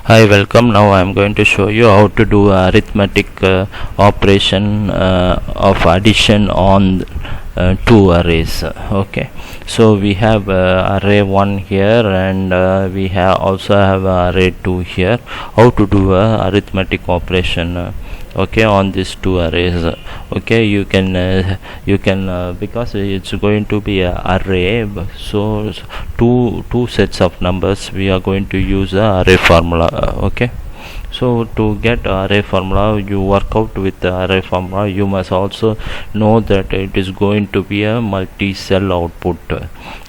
Hi, welcome. Now I am going to show you how to do arithmetic operation of addition on two arrays. Okay, so we have array 1 here, and we also have array 2 here. How to do arithmetic operation okay on these two arrays. Okay, you can because it's going to be a array, so two sets of numbers, we are going to use a array formula. Okay, so to get array formula, you work out with the array formula. You must also know that it is going to be a multi-cell output.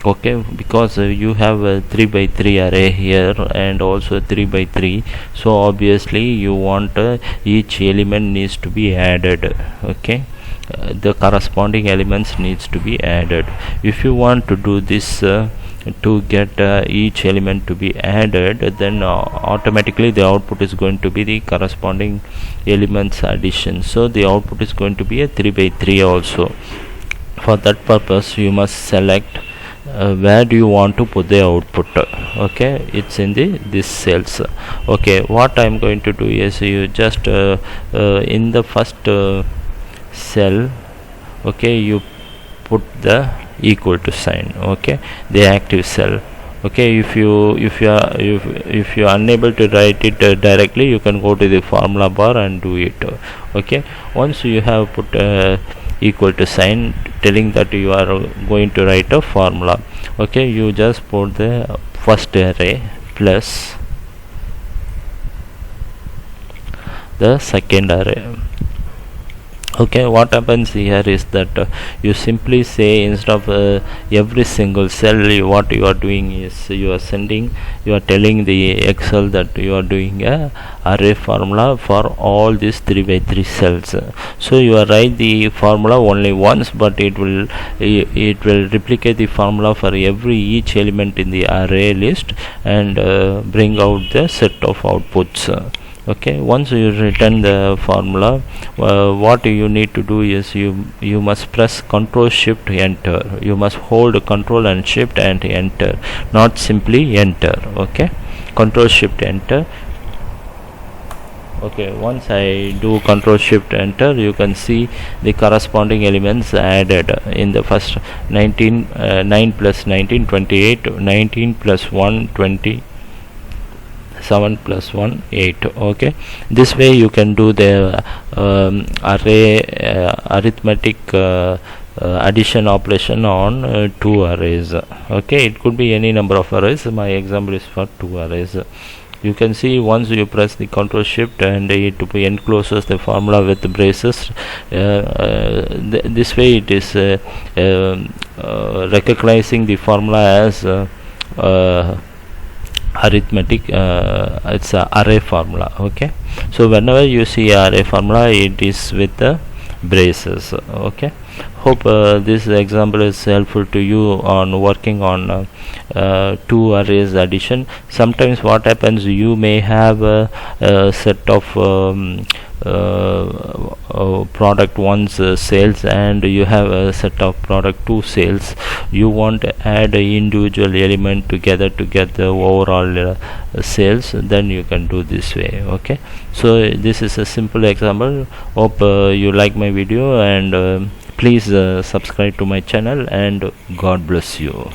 Okay, because you have a 3 by 3 array here and also 3 by 3, so obviously you want each element needs to be added. Okay, the corresponding elements needs to be added. If you want to do this to get each element to be added, then automatically the output is going to be the corresponding elements addition, so the output is going to be a 3 by 3 also. For that purpose, you must select where do you want to put the output. Okay, it's in this cells. Okay, what I'm going to do is you just in the first cell, okay, you put the equal to sign. Okay, the active cell. Okay, if you are unable to write it directly, you can go to the formula bar and do it. Okay, once you have put equal to sign telling that you are going to write a formula, okay, you just put the first array plus the second array. Okay, what happens here is that you simply say, instead of every single cell, what you are doing is you are telling the Excel that you are doing a array formula for all these 3 by 3 cells. So you write the formula only once, but it will replicate the formula for each element in the array list and bring out the set of outputs. Okay, once you return the formula, what you need to do is you must press Ctrl Shift Enter. You must hold Ctrl and Shift and enter, not simply enter. Okay, Ctrl Shift Enter. Okay, once I do Ctrl Shift Enter, you can see the corresponding elements added in the first 9 plus 19 28, 19 plus 1 20, 7 plus 1 8. Okay, this way you can do the array arithmetic addition operation on two arrays. Okay, it could be any number of arrays. My example is for two arrays. You can see once you press the Ctrl Shift and it encloses the formula with the braces. This way it is recognizing the formula as arithmetic. It's a array formula. Okay, so whenever you see array formula, it is with the braces. Okay, hope this example is helpful to you on working on two arrays addition. Sometimes what happens, you may have a set of product 1's sales, and you have a set of product 2 sales. You want to add an individual element together to get the overall sales, then you can do this way. Okay, so this is a simple example. Hope you like my video, and please subscribe to my channel, and God bless you.